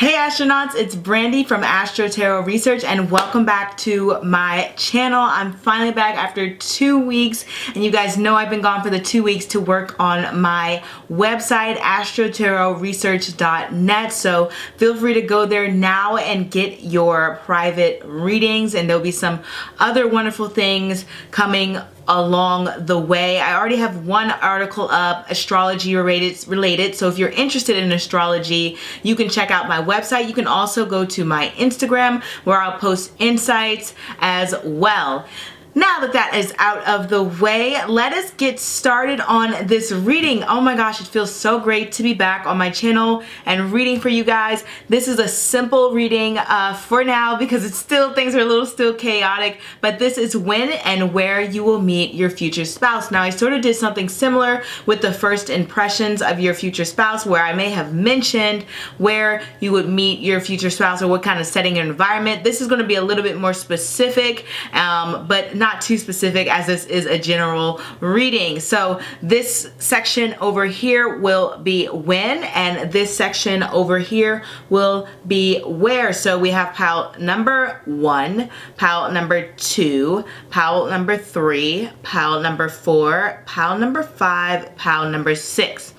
Hey astronauts, it's Brandy from Astro-Tarot Research and welcome back to my channel. I'm finally back after 2 weeks and you guys know I've been gone for the 2 weeks to work on my website astrotarotresearch.net, so feel free to go there now and get your private readings, and there'll be some other wonderful things coming along the way. I already have one article up, astrology related, so if you're interested in astrology, you can check out my website. You can also go to my Instagram where I'll post insights as well. Now that that is out of the way, let us get started on this reading. Oh my gosh, it feels so great to be back on my channel and reading for you guys. This is a simple reading for now because it's still, things are a little still chaotic, but this is when and where you will meet your future spouse. Now I sort of did something similar with the first impressions of your future spouse, where I may have mentioned where you would meet your future spouse or what kind of setting and environment. This is going to be a little bit more specific, but not too specific, as this is a general reading. So this section over here will be when, and this section over here will be where. So we have pile number 1, pile number 2, pile number 3, pile number 4, pile number 5, pile number 6.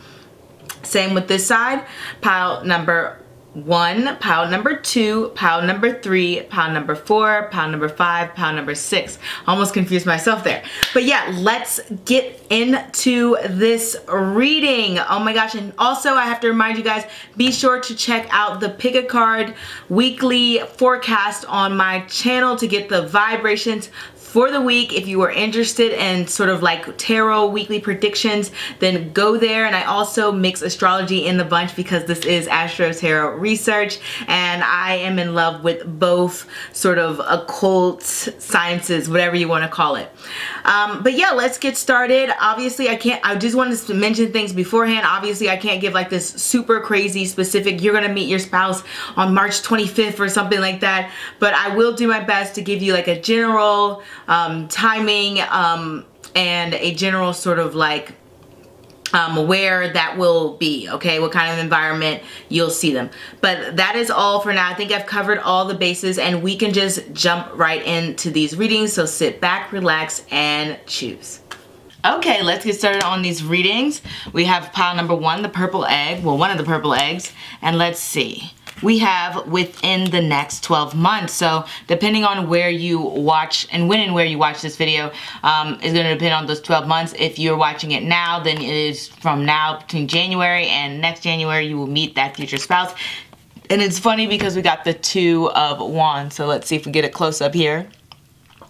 Same with this side, pile number 1, pile number 2, pile number 3, pile number 4, pile number 5, pile number 6. Almost confused myself there. But yeah, let's get into this reading. Oh my gosh, and also I have to remind you guys, be sure to check out the Pick a Card weekly forecast on my channel to get the vibrations for the week. If you are interested in sort of like tarot weekly predictions, then go there. And I also mix astrology in the bunch because this is Astro-Tarot Research I am in love with both sort of occult sciences, whatever you want to call it. But yeah, let's get started. Obviously I just wanted to mention things beforehand. Obviously I can't give like this super crazy specific, you're gonna meet your spouse on March 25th or something like that, but I will do my best to give you like a general timing and a general sort of like where that will be, okay, what kind of environment you'll see them. But that is all for now. I think I've covered all the bases and we can just jump right into these readings. So sit back, relax, and choose. Okay, let's get started on these readings. We have pile number 1, the purple egg, well, one of the purple eggs, and let's see. We have within the next 12 months. So depending on where you watch and when and where you watch this video is going to depend on those 12 months. If you're watching it now, then it is from now between January and next January you will meet that future spouse. And it's funny because we got the 2 of Wands. So let's see if we get a close up here.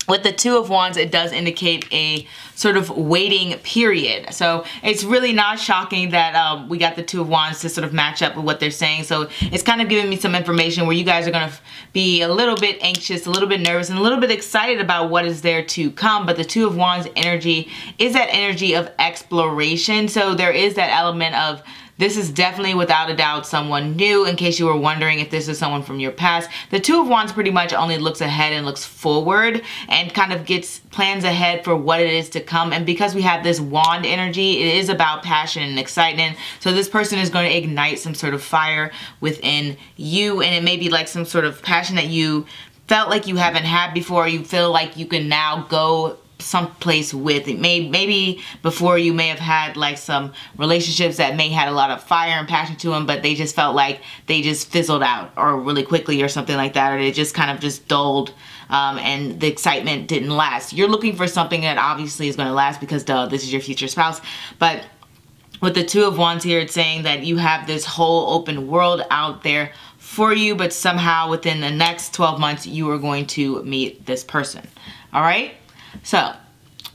With the 2 of Wands, it does indicate a sort of waiting period. So it's really not shocking that we got the 2 of Wands to sort of match up with what they're saying. So it's kind of giving me some information where you guys are going to be a little bit anxious, a little bit nervous, and a little bit excited about what is there to come. But the 2 of Wands energy is that energy of exploration. So there is that element of, this is definitely without a doubt someone new, in case you were wondering if this is someone from your past. The 2 of Wands pretty much only looks ahead and looks forward and kind of plans ahead for what it is to come. And because we have this wand energy, it is about passion and excitement. So this person is going to ignite some sort of fire within you, and it may be like some sort of passion that you felt like you haven't had before. You feel like you can now go someplace with it. Maybe before you may have had like some relationships that may had a lot of fire and passion to them, but they just felt like they just fizzled out or really quickly or something like that, or they just kind of just dulled and the excitement didn't last. You're looking for something that obviously is going to last because duh, this is your future spouse. But with the 2 of Wands here, it's saying that you have this whole open world out there for you, but somehow within the next 12 months you are going to meet this person. All right? So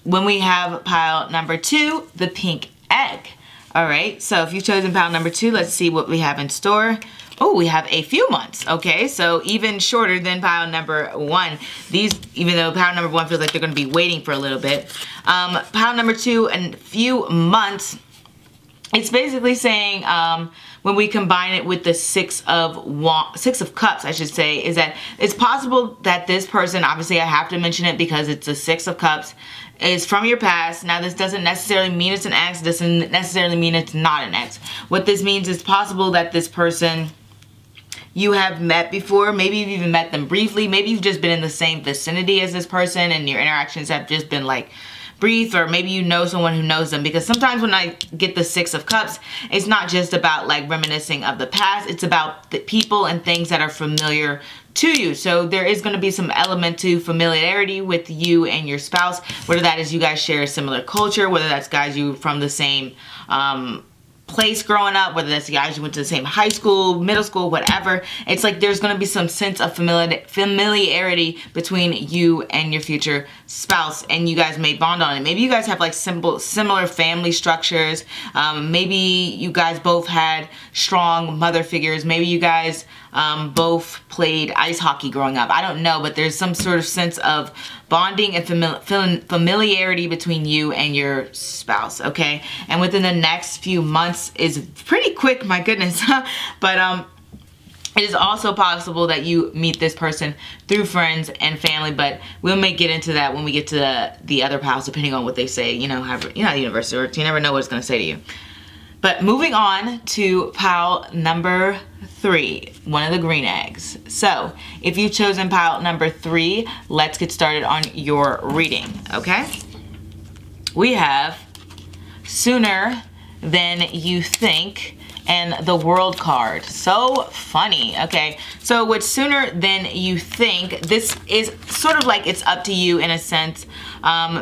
when we have pile number 2, the pink egg. All right, so if you've chosen pile number 2, let's see what we have in store. Oh, we have a few months. Okay, so even shorter than pile number 1. These, even though pile number 1 feels like they're going to be waiting for a little bit. Pile number 2, a few months. It's basically saying when we combine it with the 6 of Cups, I should say, is that it's possible that this person, obviously I have to mention it because it's a 6 of Cups, is from your past. Now this doesn't necessarily mean it's an ex, doesn't necessarily mean it's not an ex. What this means is possible that this person you have met before. Maybe you've even met them briefly. Maybe you've just been in the same vicinity as this person and your interactions have just been like brief, or maybe you know someone who knows them, because sometimes when I get the Six of Cups, it's not just about like reminiscing of the past, it's about the people and things that are familiar to you. So there is going to be some element to familiarity with you and your spouse, whether that is you guys share a similar culture, whether that's guys you from the same place growing up, whether that's guys you went to the same high school, middle school, whatever. It's like there's going to be some sense of familiarity between you and your future spouse, and you guys may bond on it. Maybe you guys have like similar family structures. Maybe you guys both had strong mother figures. Maybe you guys both played ice hockey growing up. I don't know, but there's some sort of sense of bonding and familiarity between you and your spouse, okay? And within the next few months is pretty quick, my goodness. But it is also possible that you meet this person through friends and family, but we may get into that when we get to the other piles, depending on what they say. You know how the universe works. You never know what it's going to say to you. But moving on to pile number 3, one of the green eggs. So if you've chosen pile number 3, let's get started on your reading, okay? We have Sooner Than You Think and the World card. So funny. Okay, so with Sooner Than You Think, this is sort of like it's up to you in a sense.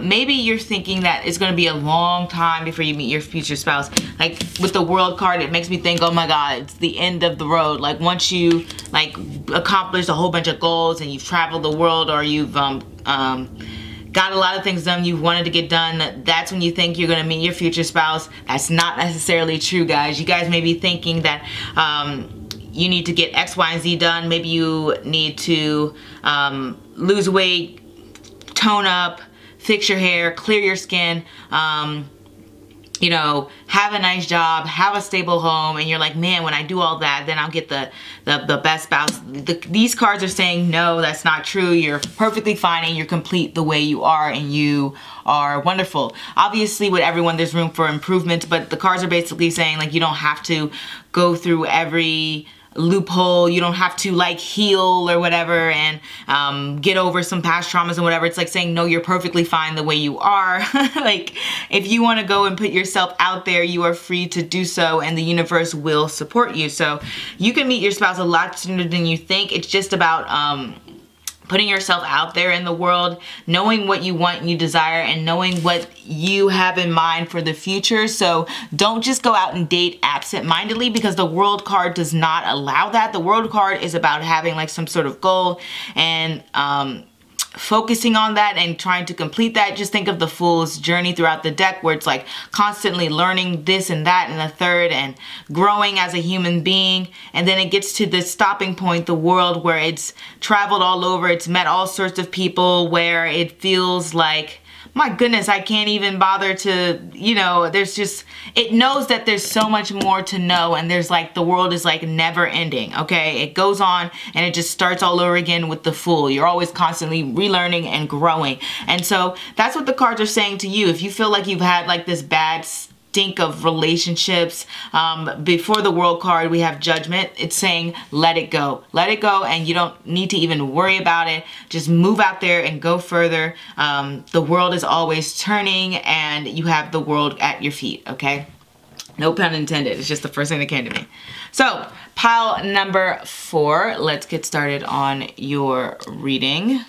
Maybe you're thinking that it's going to be a long time before you meet your future spouse. Like with the World card, it makes me think, oh my god, it's the end of the road. Like once you like accomplished a whole bunch of goals and you've traveled the world, or you've got a lot of things done you've wanted to get done, that's when you think you're gonna meet your future spouse. That's not necessarily true, guys. You guys may be thinking that you need to get X, Y, and Z done. Maybe you need to lose weight, tone up, fix your hair, clear your skin, you know, have a nice job, have a stable home, and you're like, man, when I do all that, then I'll get the best spouse. These cards are saying, no, that's not true. You're perfectly fine and you're complete the way you are, and you are wonderful. Obviously, with everyone, there's room for improvement, but the cards are basically saying, like, you don't have to go through every loophole. You don't have to like heal or whatever and get over some past traumas and whatever. It's like saying, no, you're perfectly fine the way you are. Like if you want to go and put yourself out there, you are free to do so, and the universe will support you. So you can meet your spouse a lot sooner than you think. It's just about putting yourself out there in the world, knowing what you want and you desire, and knowing what you have in mind for the future. So don't just go out and date absent-mindedly, because the World card does not allow that. The World card is about having like some sort of goal and focusing on that and trying to complete that. Just think of the Fool's journey throughout the deck, where it's like constantly learning this and that and the third and growing as a human being. And then it gets to this stopping point, the World, where it's traveled all over, it's met all sorts of people, where it feels like, my goodness, I can't even bother to, you know, there's just, it knows that there's so much more to know, and there's like, the world is like never ending, okay? It goes on and it just starts all over again with the Fool. You're always constantly relearning and growing. And so that's what the cards are saying to you. If you feel like you've had like this bad stink of relationships, before the World card we have Judgment. It's saying let it go, and you don't need to even worry about it. Just move out there and go further. The world is always turning, and you have the world at your feet, okay? No pun intended. It's just the first thing that came to me. So pile number 4, let's get started on your reading.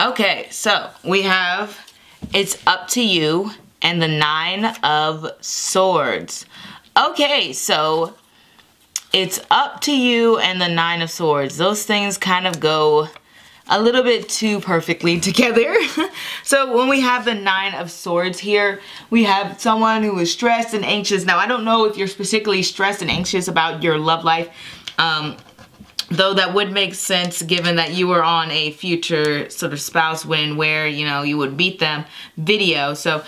Okay, so we have It's Up to You and the 9 of Swords. Okay, so it's up to you and the 9 of Swords. Those things kind of go a little bit too perfectly together. So when we have the 9 of Swords here, we have someone who is stressed and anxious. Now, I don't know if you're specifically stressed and anxious about your love life, Though that would make sense given that you were on a future sort of spouse win where, you know, you would beat them video. So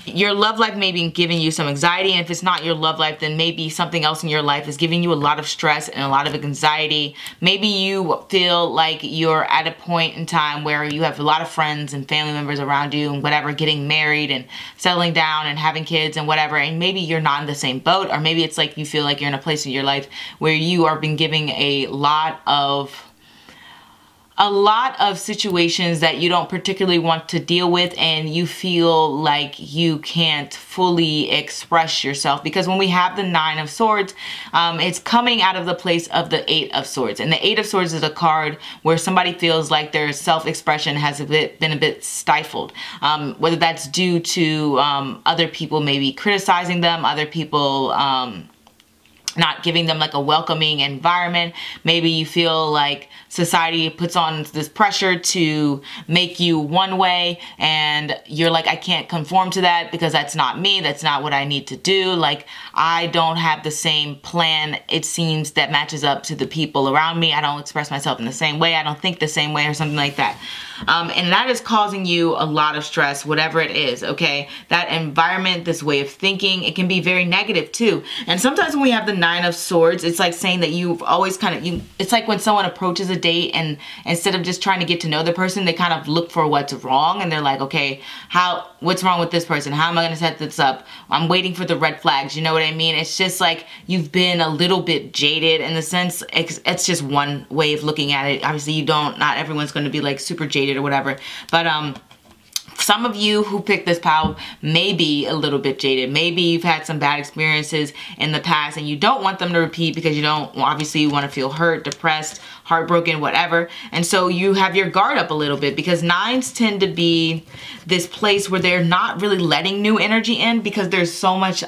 your love life may be giving you some anxiety, and if it's not your love life, then maybe something else in your life is giving you a lot of stress and a lot of anxiety. Maybe you feel like you're at a point in time where you have a lot of friends and family members around you and whatever, getting married and settling down and having kids and whatever, and maybe you're not in the same boat, or maybe it's like you feel like you're in a place in your life where you are been giving a lot of situations that you don't particularly want to deal with, and you feel like you can't fully express yourself. Because when we have the Nine of Swords, it's coming out of the place of the Eight of Swords. And the Eight of Swords is a card where somebody feels like their self-expression has been a bit stifled. Whether that's due to other people maybe criticizing them, other people not giving them like a welcoming environment. Maybe you feel like society puts on this pressure to make you one way, and you're like, I can't conform to that because that's not me. That's not what I need to do. Like, I don't have the same plan, it seems, that matches up to the people around me. I don't express myself in the same way. I don't think the same way, or something like that. And that is causing you a lot of stress, whatever it is, okay? That environment, this way of thinking, it can be very negative too. And sometimes when we have the Nine of Swords, it's like saying that you've always it's like when someone approaches a date, and instead of just trying to get to know the person, they kind of look for what's wrong, and they're like, okay, what's wrong with this person? How am I gonna set this up? I'm waiting for the red flags, you know what I mean? It's just like you've been a little bit jaded in the sense, it's just one way of looking at it. Obviously, not everyone's gonna be like super jaded or whatever, but some of you who picked this pile may be a little bit jaded. Maybe you've had some bad experiences in the past and you don't want them to repeat because you don't, obviously you want to feel hurt, depressed, heartbroken, whatever. And so you have your guard up a little bit, because nines tend to be this place where they're not really letting new energy in, because there's so much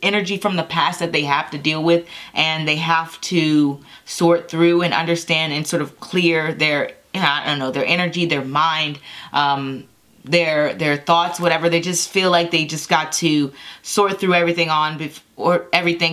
energy from the past that they have to deal with, and they have to sort through and understand and sort of clear their, I don't know, their energy, their mind, their thoughts, whatever. They just feel like they just got to sort through everything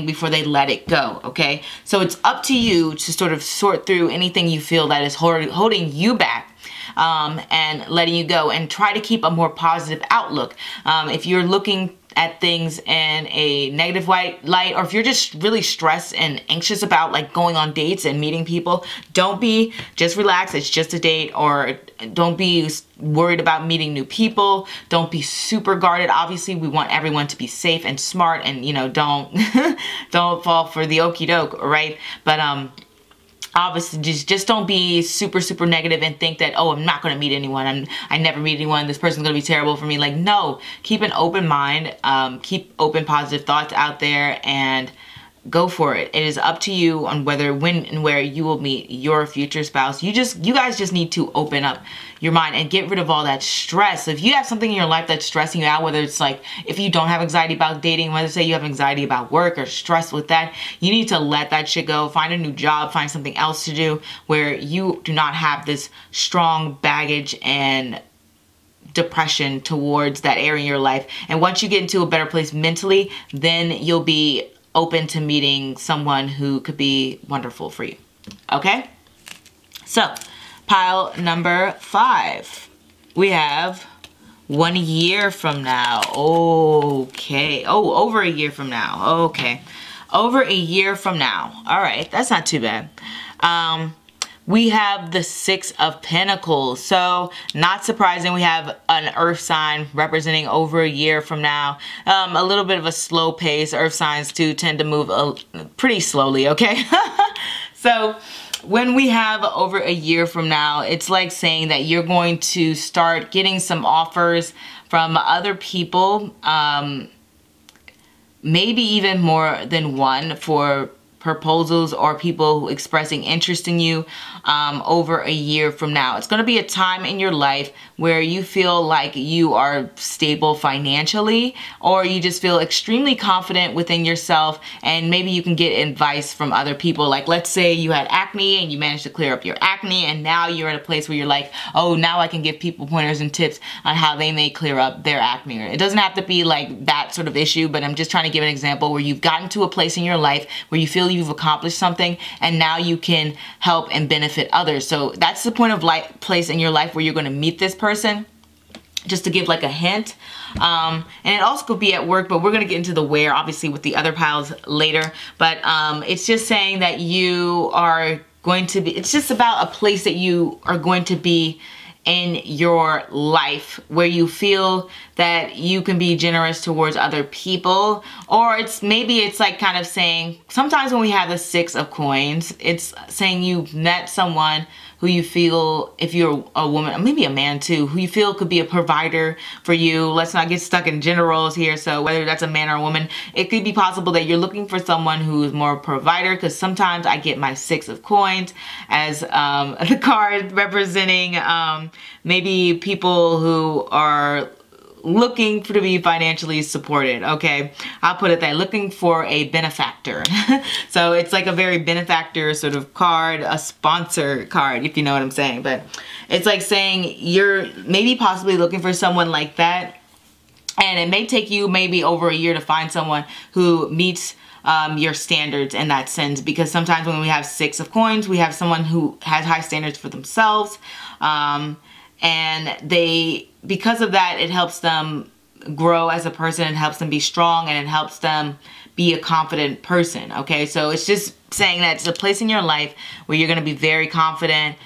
before they let it go, okay? So it's up to you to sort of sort through anything you feel that is holding you back, and letting you go, and try to keep a more positive outlook. If you're looking at things in a negative light, or if you're just really stressed and anxious about like going on dates and meeting people, just relax, it's just a date. Or don't be worried about meeting new people. Don't be super guarded. Obviously, we want everyone to be safe and smart, and you know, don't don't fall for the okie doke, right? But obviously just don't be super negative and think that, oh, I'm not going to meet anyone, I never meet anyone, this person's going to be terrible for me. Like, no, keep an open mind, keep open positive thoughts out there, and go for it. It is up to you on whether, when, and where you will meet your future spouse. You guys just need to open up your mind and get rid of all that stress. If you have something in your life that's stressing you out, whether it's like, if you don't have anxiety about dating, whether say you have anxiety about work or stress with that, you need to let that shit go. Find a new job, find something else to do where you do not have this strong baggage and depression towards that area in your life. And once you get into a better place mentally, then you'll be open to meeting someone who could be wonderful for you. Okay? So, pile number 5. We have 1 year from now. Okay. Oh, over a year from now. Okay. Over a year from now. All right. That's not too bad. We have the 6 of Pentacles. So, not surprising, we have an earth sign representing over a year from now. A little bit of a slow pace. Earth signs do tend to move pretty slowly, okay? So, when we have over a year from now, it's like saying that you're going to start getting some offers from other people, maybe even more than one, for proposals or people expressing interest in you over a year from now. It's going to be a time in your life where you feel like you are stable financially, or you just feel extremely confident within yourself, and maybe you can get advice from other people. Like, let's say you had acne and you managed to clear up your acne, and now you're at a place where you're like, oh, now I can give people pointers and tips on how they may clear up their acne. It doesn't have to be like that sort of issue, but I'm just trying to give an example where you've gotten to a place in your life where you feel feel you've accomplished something, and now you can help and benefit others. So that's the point of place in your life where you're going to meet this person, just to give like a hint. And it also could be at work, but we're going to get into the where obviously with the other piles later. But it's just saying that you are going to be, it's just about a place that you are going to be in your life where you feel that you can be generous towards other people. Or maybe it's like kind of saying, sometimes when we have the 6 of coins, it's saying you've met someone who you feel, if you're a woman, or maybe a man too, who you feel could be a provider for you. Let's not get stuck in gender roles here. So whether that's a man or a woman, it could be possible that you're looking for someone who is more provider, because sometimes I get my 6 of coins as the card representing maybe people who are looking to be financially supported. Okay, I'll put it that, looking for a benefactor. So it's like a very benefactor sort of card, a sponsor card, if you know what I'm saying. But it's like saying you're maybe possibly looking for someone like that, and it may take you maybe over a year to find someone who meets your standards in that sense, because sometimes when we have 6 of coins, we have someone who has high standards for themselves, and because of that, it helps them grow as a person, it helps them be strong, and it helps them be a confident person. Okay, so it's just saying that it's a place in your life where you're going to be very confident,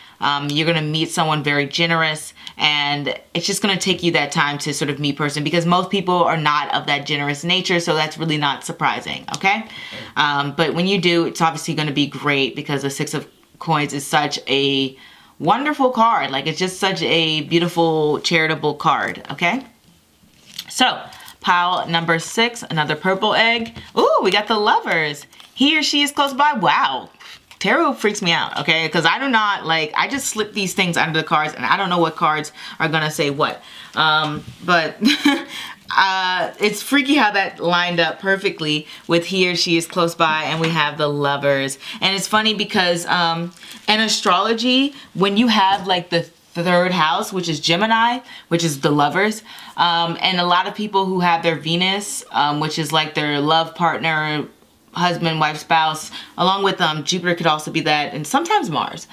you're going to meet someone very generous, and it's just going to take you that time to sort of meet person, because most people are not of that generous nature, so that's really not surprising. Okay, but when you do, it's obviously going to be great, because the 6 of coins is such a wonderful card. Like, it's just such a beautiful charitable card. Okay, so pile number 6, another purple egg. Ooh, we got the Lovers. He or she is close by. Wow, tarot freaks me out. Okay, because I do not like, I just slip these things under the cards, and I don't know what cards are gonna say what. But it's freaky how that lined up perfectly with he or she is close by, and we have the Lovers. And it's funny because in astrology, when you have like the 3rd house, which is Gemini, which is the Lovers, and a lot of people who have their Venus, which is like their love partner, husband, wife, spouse, along with Jupiter could also be that, and sometimes Mars.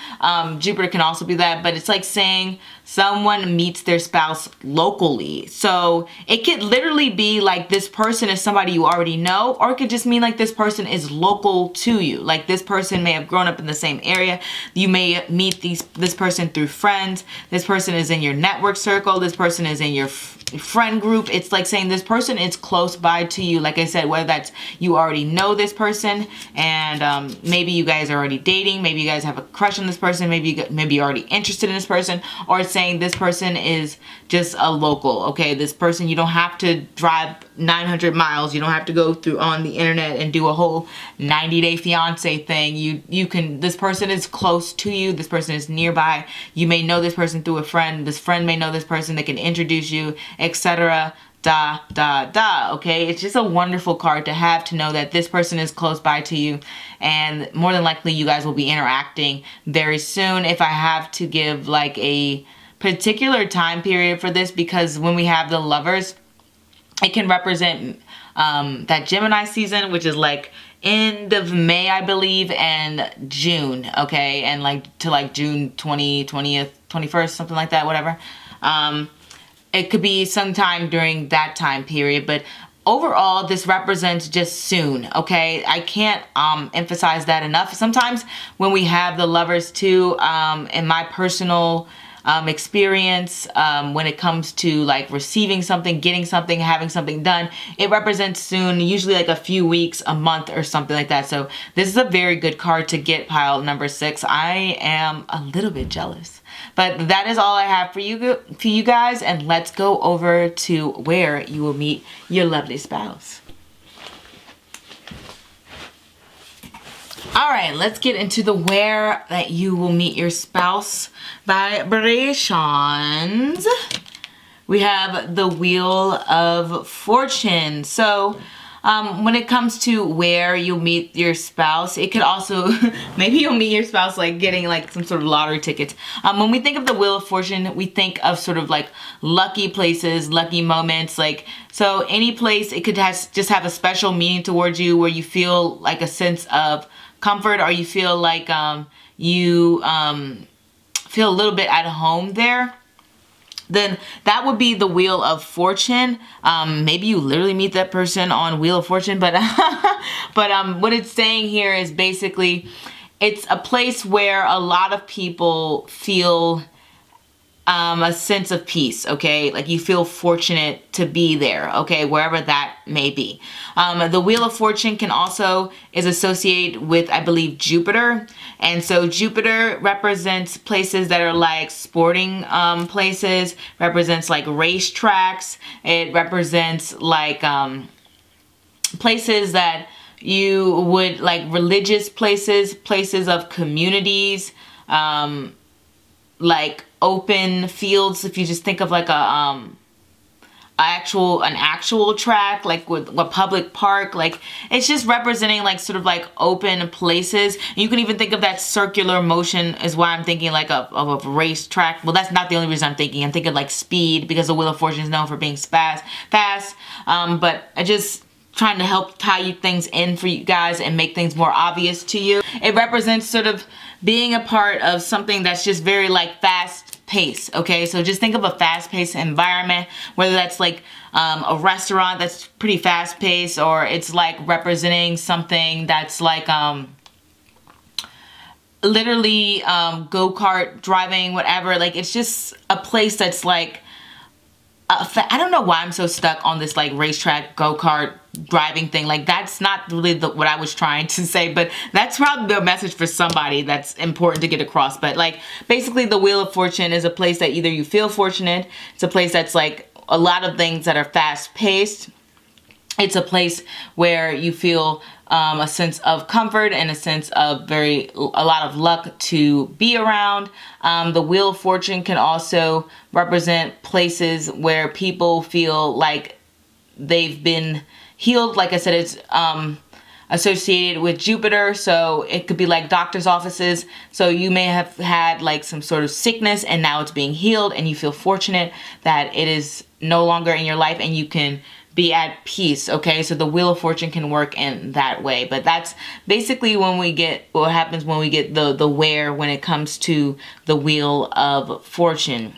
Jupiter can also be that, but it's like saying someone meets their spouse locally. So it could literally be like this person is somebody you already know, or it could just mean like this person is local to you. Like this person may have grown up in the same area. You may meet this person through friends. This person is in your network circle. This person is in your friend group. It's like saying this person is close by to you. Like I said, whether that's you already know this person, and maybe you guys are already dating, maybe you guys have a crush on this person, maybe you're already interested in this person, or it's saying this person is just a local. Okay, this person, you don't have to drive 900 miles, you don't have to go through on the internet and do a whole 90-day fiance thing. You can, this person is close to you, this person is nearby. You may know this person through a friend, this friend may know this person, they can introduce you, etc. Okay, it's just a wonderful card to have, to know that this person is close by to you, and more than likely you guys will be interacting very soon. If I have to give like a particular time period for this, because when we have the Lovers, it can represent that Gemini season, which is like end of May, I believe, and June. Okay, and like to like June 20th, 21st, something like that, whatever. It could be sometime during that time period, but overall this represents just soon. Okay, I can't emphasize that enough. Sometimes when we have the Lovers too, in my personal experience, when it comes to like receiving something, getting something, having something done, it represents soon, usually like a few weeks, a month, or something like that. So this is a very good card to get, pile number 6. I am a little bit jealous. But that is all I have for you guys, and let's go over to where you will meet your lovely spouse. Alright, let's get into the where that you will meet your spouse vibrations. We have the Wheel of Fortune. So when it comes to where you'll meet your spouse, it could also, maybe you'll meet your spouse like getting like some sort of lottery tickets. When we think of the Wheel of Fortune, we think of sort of like lucky places, lucky moments, like, so any place, it could just have a special meaning towards you where you feel like a sense of comfort, or you feel like you feel a little bit at home there. Then that would be the Wheel of Fortune. Maybe you literally meet that person on Wheel of Fortune, but what it's saying here is basically it's a place where a lot of people feel a sense of peace, okay? Like you feel fortunate to be there, okay? Wherever that may be. The Wheel of Fortune can also is associated with, I believe, Jupiter. And so Jupiter represents places that are like sporting places, represents like racetracks. It represents like places that you would like religious places, places of communities, like open fields. If you just think of like an actual track, like with a public park, like it's just representing like sort of like open places. And you can even think of that circular motion is why I'm thinking like of a race track. Well, that's not the only reason I'm thinking like speed, because the Wheel of Fortune is known for being fast. But I just trying to help tie you things in for you guys and make things more obvious to you. It represents sort of being a part of something that's just very like fast pace, okay? So just think of a fast-paced environment, whether that's like a restaurant that's pretty fast-paced, or it's like representing something that's like literally go-kart driving, whatever. Like it's just a place that's like I don't know why I'm so stuck on this like racetrack go-kart driving thing. Like that's not really what I was trying to say, but that's probably the message for somebody that's important to get across. But like basically the Wheel of Fortune is a place that either you feel fortunate, it's a place that's like a lot of things that are fast-paced. It's a place where you feel a sense of comfort and a sense of a lot of luck to be around. The Wheel of Fortune can also represent places where people feel like they've been healed. Like I said, it's associated with Jupiter, so it could be like doctor's offices. So you may have had like some sort of sickness and now it's being healed, and you feel fortunate that it is no longer in your life and you can be at peace, okay? So the Wheel of Fortune can work in that way. But that's basically when we get, what happens when we get the where when it comes to the Wheel of Fortune.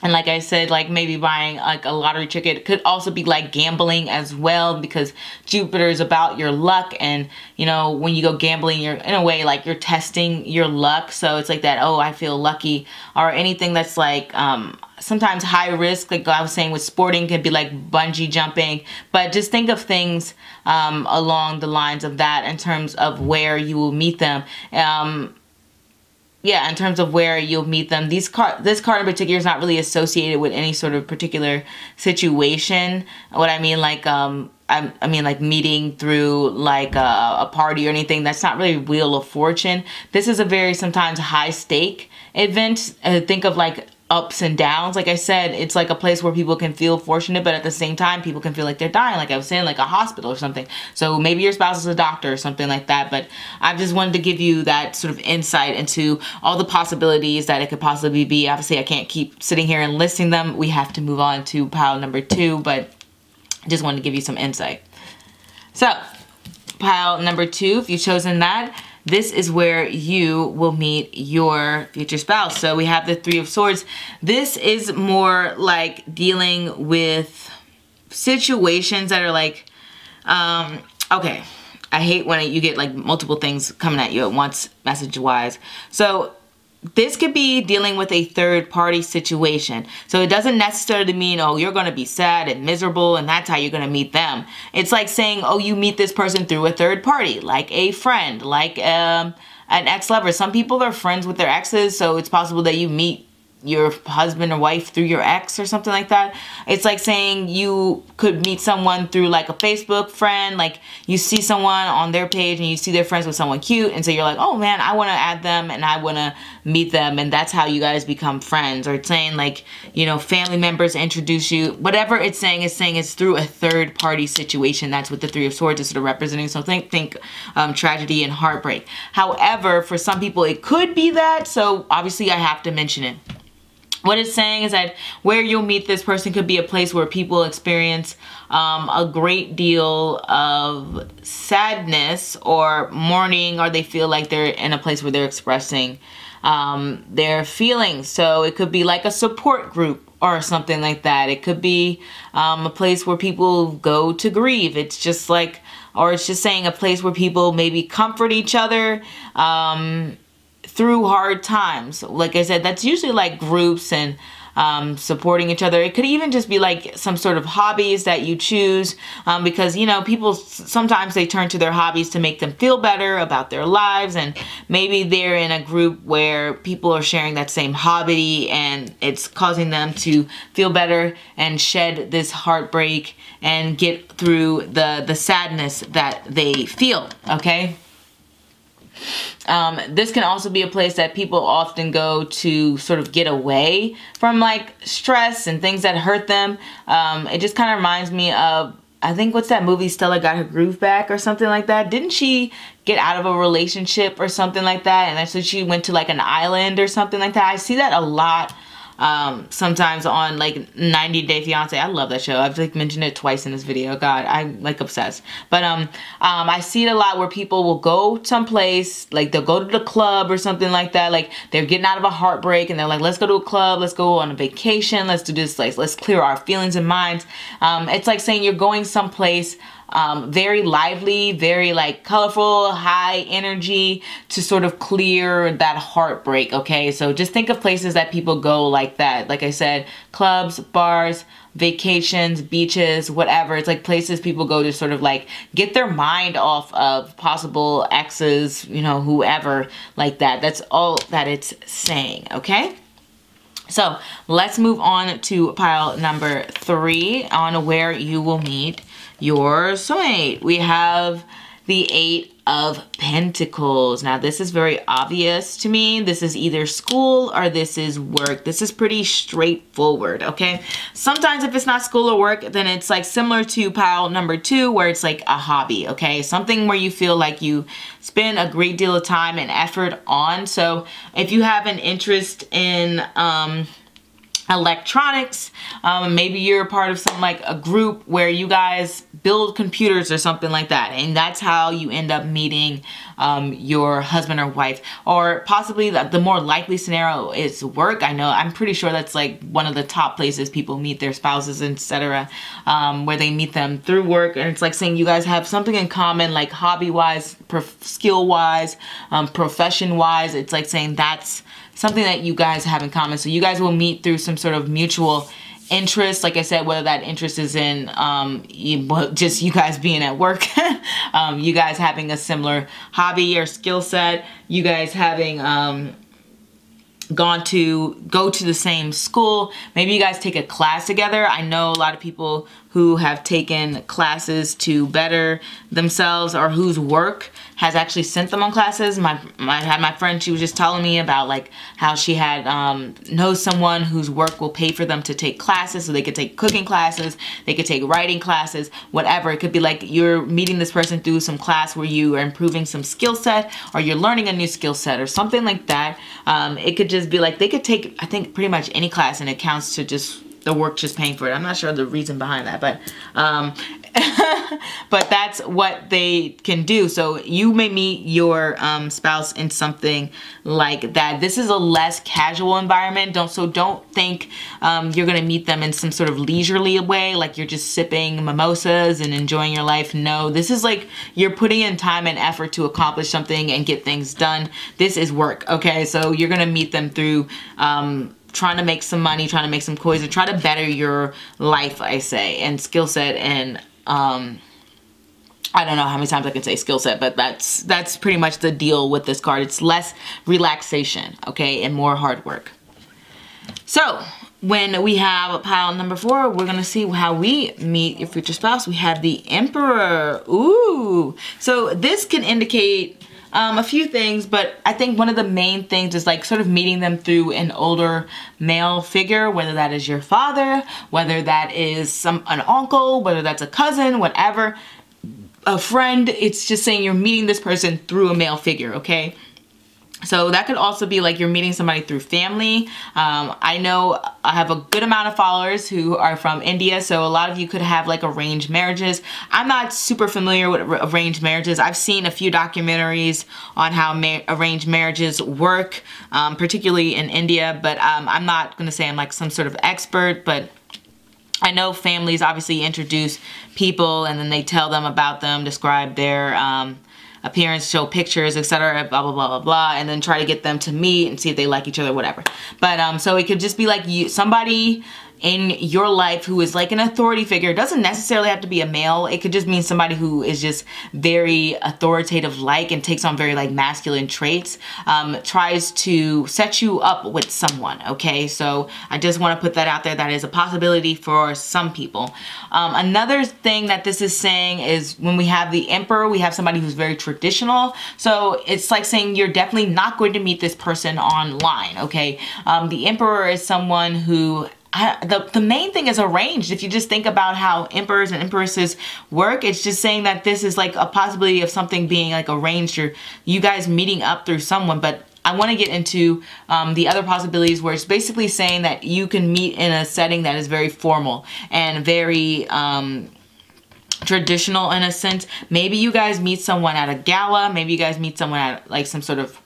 And like I said, like maybe buying like a lottery ticket. It could also be like gambling as well, because Jupiter is about your luck. And you know, when you go gambling, you're in a way like you're testing your luck. So it's like that, oh, I feel lucky. Or anything that's like sometimes high risk, like I was saying with sporting, could be like bungee jumping. But just think of things along the lines of that in terms of where you will meet them. Yeah, in terms of where you'll meet them. This card in particular is not really associated with any sort of particular situation. What I mean, like, I mean, like meeting through like a party or anything. That's not really Wheel of Fortune. This is a very sometimes high stake event. Think of like ups and downs. Like I said, it's like a place where people can feel fortunate, but at the same time, people can feel like they're dying. Like I was saying, like a hospital or something. So maybe your spouse is a doctor or something like that. But I just wanted to give you that sort of insight into all the possibilities that it could possibly be. Obviously, I can't keep sitting here and listing them. We have to move on to pile number 2, but I just wanted to give you some insight. So, pile number 2, if you've chosen that, this is where you will meet your future spouse. So we have the 3 of Swords. This is more like dealing with situations that are like, okay, I hate when you get like multiple things coming at you at once, message-wise. So this could be dealing with a third-party situation. So it doesn't necessarily mean, oh, you're going to be sad and miserable and that's how you're going to meet them. It's like saying, oh, you meet this person through a third party, like a friend, like an ex-lover. Some people are friends with their exes, so it's possible that you meet your husband or wife through your ex or something like that. It's like saying you could meet someone through like a Facebook friend, like you see someone on their page and you see they're friends with someone cute, and so you're like, oh man, I want to add them and I want to meet them, and that's how you guys become friends. Or it's saying like, you know, family members introduce you. Whatever it's saying it's through a third party situation. That's what the Three of Swords is sort of representing. So think tragedy and heartbreak. However, for some people it could be that, so obviously I have to mention it. What it's saying is that where you'll meet this person could be a place where people experience a great deal of sadness or mourning, or they feel like they're in a place where they're expressing their feelings. So it could be like a support group or something like that. It could be a place where people go to grieve. It's just like, or it's just saying a place where people maybe comfort each other through hard times. Like I said, that's usually like groups and supporting each other. It could even just be like some sort of hobbies that you choose, because, you know, people sometimes they turn to their hobbies to make them feel better about their lives, and maybe they're in a group where people are sharing that same hobby and it's causing them to feel better and shed this heartbreak and get through the sadness that they feel, okay? This can also be a place that people often go to sort of get away from like stress and things that hurt them. It just kind of reminds me of, I think, what's that movie, Stella Got Her Groove Back or something like that? Didn't she get out of a relationship or something like that, and so she went to like an island or something like that? I see that a lot sometimes on like 90 Day Fiance. I love that show. I've like mentioned it twice in this video. God, I'm like obsessed. But I see it a lot where people will go someplace, like they'll go to the club or something like that. Like they're getting out of a heartbreak and they're like, let's go to a club, let's go on a vacation, let's do this, like let's clear our feelings and minds. It's like saying you're going someplace very lively, very like colorful, high energy, to sort of clear that heartbreak, okay? So just think of places that people go like that. Like I said, clubs, bars, vacations, beaches, whatever. It's like places people go to sort of like get their mind off of possible exes, you know, whoever, like that. That's all that it's saying, okay? So let's move on to pile number 3 on where you will meet your soulmate. We have the 8 of Pentacles. Now this is very obvious to me. This is either school or this is work. This is pretty straightforward, okay? Sometimes if it's not school or work, then it's like similar to pile number 2, where it's like a hobby, okay? Something where you feel like you spend a great deal of time and effort on. So if you have an interest in electronics, maybe you're a part of some like a group where you guys build computers or something like that, and that's how you end up meeting your husband or wife. Or possibly the more likely scenario is work. I'm pretty sure that's like one of the top places people meet their spouses, etc., where they meet them through work. And it's like saying you guys have something in common, like hobby wise, skill wise, profession wise. It's like saying that's something that you guys have in common. So you guys will meet through some sort of mutual interest. Like I said, whether that interest is in just you guys being at work, you guys having a similar hobby or skill set, you guys having go to the same school. Maybe you guys take a class together. I know a lot of people who have taken classes to better themselves, or whose work has actually sent them on classes. I had my friend, she was just telling me about like how she had knows someone whose work will pay for them to take classes, so they could take cooking classes, they could take writing classes, whatever. It could be like you're meeting this person through some class where you are improving some skill set, or you're learning a new skill set or something like that. It could just be like they could take, I think, pretty much any class, and it counts to just the work just paying for it. I'm not sure the reason behind that, but but that's what they can do. So you may meet your spouse in something like that. This is a less casual environment. Don't think you're gonna meet them in some sort of leisurely way, like you're just sipping mimosas and enjoying your life. No, this is like you're putting in time and effort to accomplish something and get things done. This is work, okay? So you're gonna meet them through trying to make some money, trying to make some coins, and try to better your life, I say, and skill set. And I don't know how many times I can say skill set, but that's pretty much the deal with this card. It's less relaxation, okay, and more hard work. So when we have pile number 4, we're gonna see how we meet your future spouse. We have the Emperor. Ooh. So this can indicate a few things, but I think one of the main things is like sort of meeting them through an older male figure, whether that is your father, whether that is an uncle, whether that's a cousin, whatever, a friend. It's just saying you're meeting this person through a male figure, okay? So that could also be like you're meeting somebody through family. I know I have a good amount of followers who are from India, so a lot of you could have like arranged marriages. I'm not super familiar with arranged marriages. I've seen a few documentaries on how arranged marriages work, particularly in India, but I'm not going to say I'm like some sort of expert, but I know families obviously introduce people and then they tell them about them, describe their appearance, show pictures, etc., blah, blah, blah, blah, blah, and then try to get them to meet and see if they like each other, whatever. But so it could just be like somebody in your life who is like an authority figure. It doesn't necessarily have to be a male. It could just mean somebody who is just very authoritative like and takes on very like masculine traits, tries to set you up with someone, okay? So I just want to put that out there. That is a possibility for some people. Another thing that this is saying is when we have the Emperor, we have somebody who's very traditional. So it's like saying you're definitely not going to meet this person online, okay? The Emperor is someone who the main thing is arranged. If you just think about how emperors and empresses work, it's just saying that this is like a possibility of something being like arranged or you guys meeting up through someone. But I want to get into the other possibilities where it's basically saying that you can meet in a setting that is very formal and very traditional in a sense. Maybe you guys meet someone at a gala. Maybe you guys meet someone at like some sort of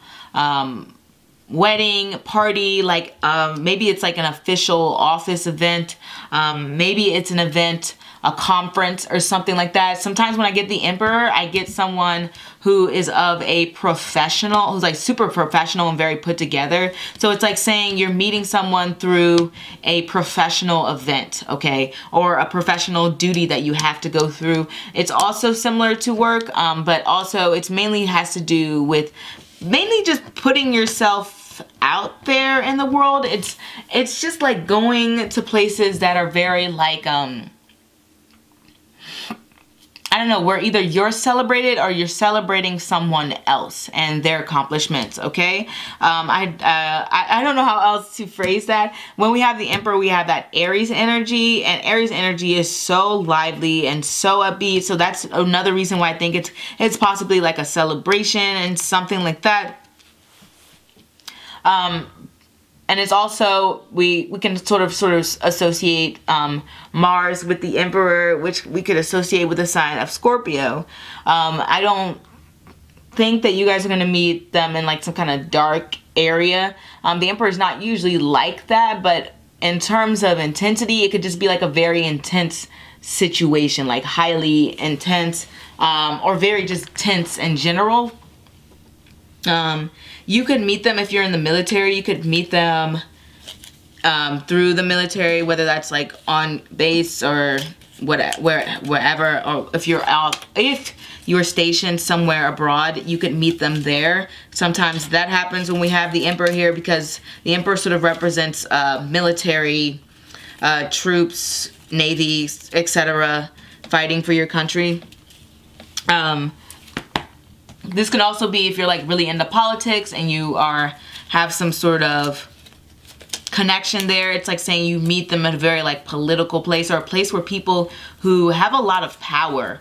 wedding party, like maybe it's like an official office event, maybe it's an event, a conference or something like that. Sometimes when I get the Emperor, I get someone who is of a professional, who's like super professional and very put together. So it's like saying you're meeting someone through a professional event, okay, or a professional duty that you have to go through. It's also similar to work, but also it's mainly has to do with mainly just putting yourself out there in the world. It's just like going to places that are very like I don't know, where either you're celebrated or you're celebrating someone else and their accomplishments, okay? I don't know how else to phrase that. When we have the Emperor, we have that Aries energy, and Aries energy is so lively and so upbeat. So that's another reason why I think it's possibly like a celebration and something like that. And it's also, we can sort of associate Mars with the Emperor, which we could associate with the sign of Scorpio. I don't think that you guys are going to meet them in like some kind of dark area. The Emperor is not usually like that, but in terms of intensity, it could just be like a very intense situation, like highly intense, or very just tense in general. You could meet them if you're in the military. You could meet them through the military, whether that's like on base or wherever, or if you're stationed somewhere abroad, you could meet them there. Sometimes that happens when we have the Emperor here, because the Emperor sort of represents military troops, navy, etc., fighting for your country. This could also be if you're like really into politics and you have some sort of connection there. It's like saying you meet them at a very like political place, or a place where people who have a lot of power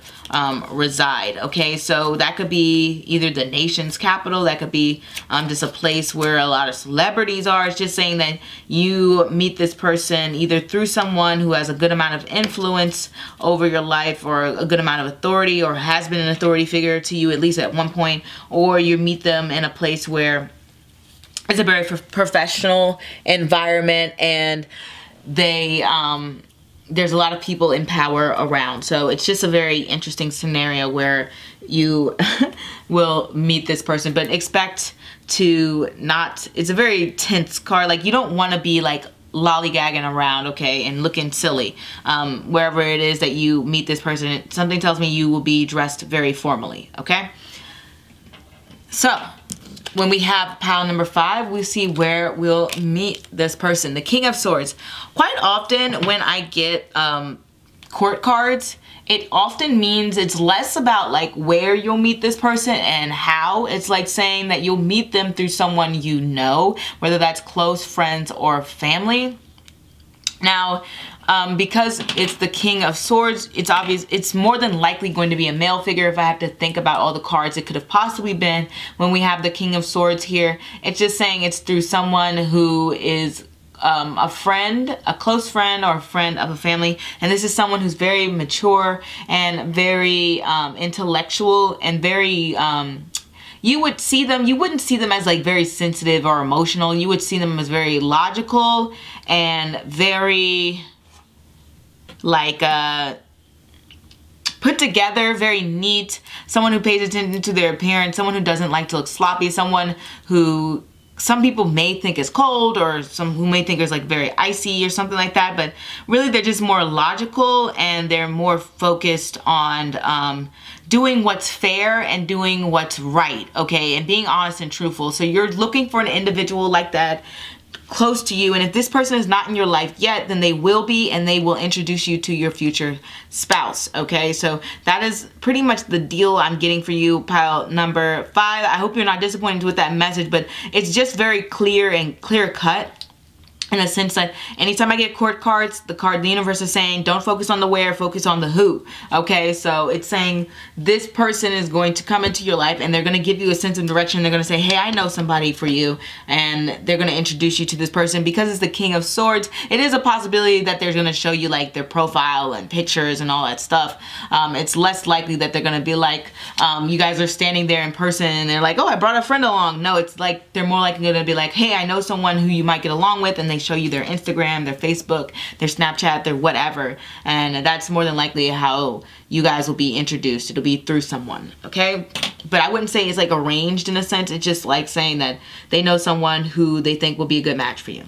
reside, okay? So that could be either the nation's capital, that could be just a place where a lot of celebrities are. It's just saying that you meet this person either through someone who has a good amount of influence over your life, or a good amount of authority, or has been an authority figure to you at least at one point, or you meet them in a place where it's a very professional environment and they there's a lot of people in power around. So it's just a very interesting scenario where you will meet this person, but expect to not, it's a very tense card. Like you don't want to be like lollygagging around, okay, and looking silly. Wherever it is that you meet this person, something tells me you will be dressed very formally, okay? So when we have pile number 5, we see where we'll meet this person, the King of Swords. Quite often when I get court cards, it often means it's less about like where you'll meet this person and how. It's like saying that you'll meet them through someone you know, whether that's close friends or family. Now, because it's the King of Swords, it's obvious, it's more than likely going to be a male figure. If I have to think about all the cards it could have possibly been when we have the King of Swords here, it's just saying it's through someone who is a friend, a close friend, or a friend of a family. And this is someone who's very mature and very intellectual and very, you wouldn't see them as like very sensitive or emotional. You would see them as very logical and very like put together, very neat, someone who pays attention to their appearance, someone who doesn't like to look sloppy, someone who some people may think is cold, or some who may think is like very icy or something like that, but really they're just more logical and they're more focused on doing what's fair and doing what's right, okay, and being honest and truthful. So you're looking for an individual like that close to you, and if this person is not in your life yet, then they will be, and they will introduce you to your future spouse, okay? So that is pretty much the deal I'm getting for you, pile number 5. I hope you're not disappointed with that message, but it's just very clear and clear cut, in a sense that anytime I get court cards, the universe is saying, don't focus on the where, focus on the who. Okay, so it's saying this person is going to come into your life and they're going to give you a sense of direction. They're going to say, hey, I know somebody for you, and they're going to introduce you to this person. Because it's the King of Swords, it is a possibility that they're going to show you like their profile and pictures and all that stuff. It's less likely that they're going to be like, you guys are standing there in person and they're like, oh, I brought a friend along. No, it's like they're more likely going to be like, hey, I know someone who you might get along with, and they show you their Instagram, their Facebook, their Snapchat, their whatever, and that's more than likely how you guys will be introduced. It'll be through someone, okay? But I wouldn't say it's like arranged in a sense. It's just like saying that they know someone who they think will be a good match for you.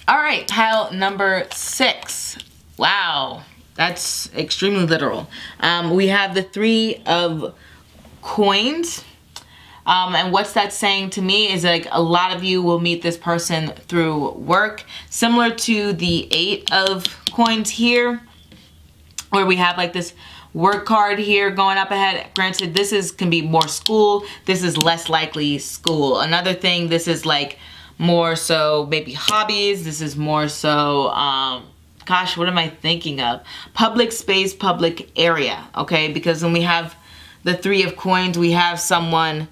All right, pile number 6. Wow, that's extremely literal. We have the 3 of coins. And what's that saying to me is like a lot of you will meet this person through work, similar to the 8 of coins here, where we have like this work card here going up ahead. Granted, this can be more school. This is less likely school. Another thing, this is like more so maybe hobbies. This is more so, gosh, what am I thinking of? Public space, public area, okay? Because when we have the 3 of coins, we have someone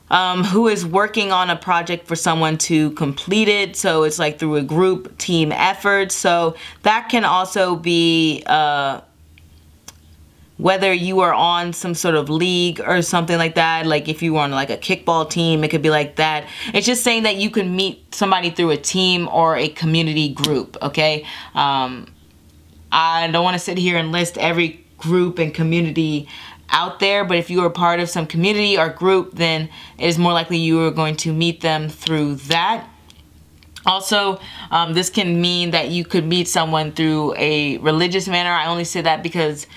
who is working on a project for someone to complete it. So it's like through a group team effort. So that can also be whether you are on some sort of league or something like that. Like if you were on like a kickball team, it could be like that. It's just saying that you can meet somebody through a team or a community group, okay? I don't want to sit here and list every group and community out there, but if you are part of some community or group, then it is more likely you are going to meet them through that. Also, this can mean that you could meet someone through a religious manner. I only say that because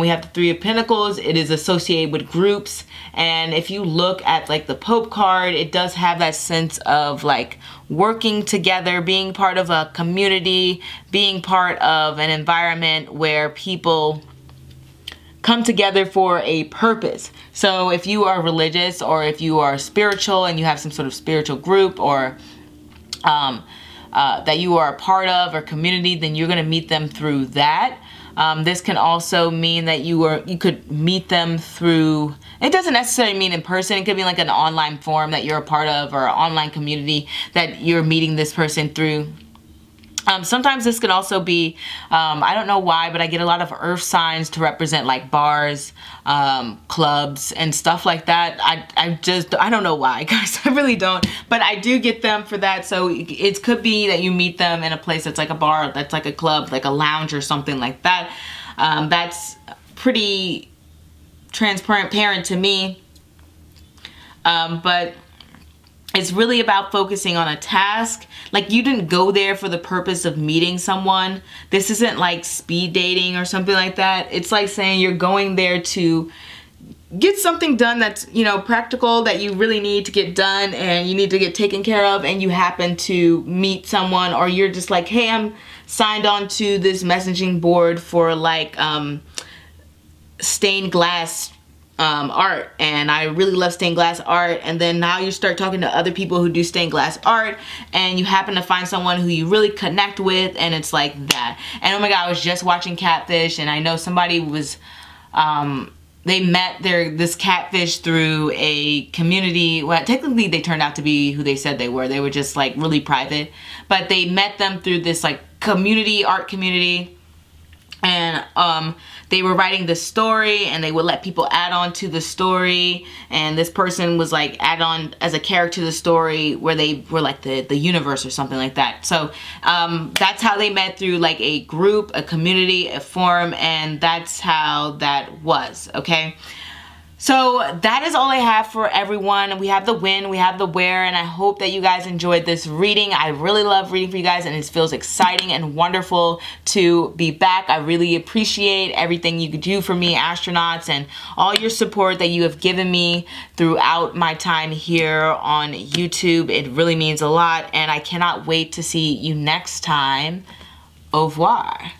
we have the 3 of Pentacles. It is associated with groups, and if you look at like the Pope card, it does have that sense of like working together, being part of a community, being part of an environment where people come together for a purpose. So if you are religious, or if you are spiritual and you have some sort of spiritual group or that you are a part of or community, then you're going to meet them through that. This can also mean that you could meet them through, it doesn't necessarily mean in person. It could be like an online forum that you're a part of, or an online community that you're meeting this person through. Sometimes this could also be, I don't know why, but I get a lot of earth signs to represent like bars, clubs, and stuff like that. I don't know why, guys. I really don't. But I do get them for that. So it could be that you meet them in a place that's like a bar, that's like a club, like a lounge or something like that. That's pretty transparent to me. But it's really about focusing on a task. Like you didn't go there for the purpose of meeting someone. This isn't like speed dating or something like that. It's like saying you're going there to get something done that's, you know, practical, that you really need to get done and you need to get taken care of, and you happen to meet someone, or you're just like, hey, I'm signed on to this messaging board for like stained glass art, and I really love stained glass art, and then now you start talking to other people who do stained glass art, and you happen to find someone who you really connect with, and it's like that. And oh my god, I was just watching Catfish, and I know somebody was they met this catfish through a community. Well, technically they turned out to be who they said they were. They were just like really private, but they met them through this like art community, and they were writing this story, and they would let people add on to the story, and this person was like add on as a character to the story, where they were like the universe or something like that. So that's how they met, through like a group, a community, a forum, and that's how that was, okay? So that is all I have for everyone. We have the when, we have the where, and I hope that you guys enjoyed this reading. I really love reading for you guys, and it feels exciting and wonderful to be back. I really appreciate everything you do for me, astronauts, and all your support that you have given me throughout my time here on YouTube. It really means a lot, and I cannot wait to see you next time. Au revoir.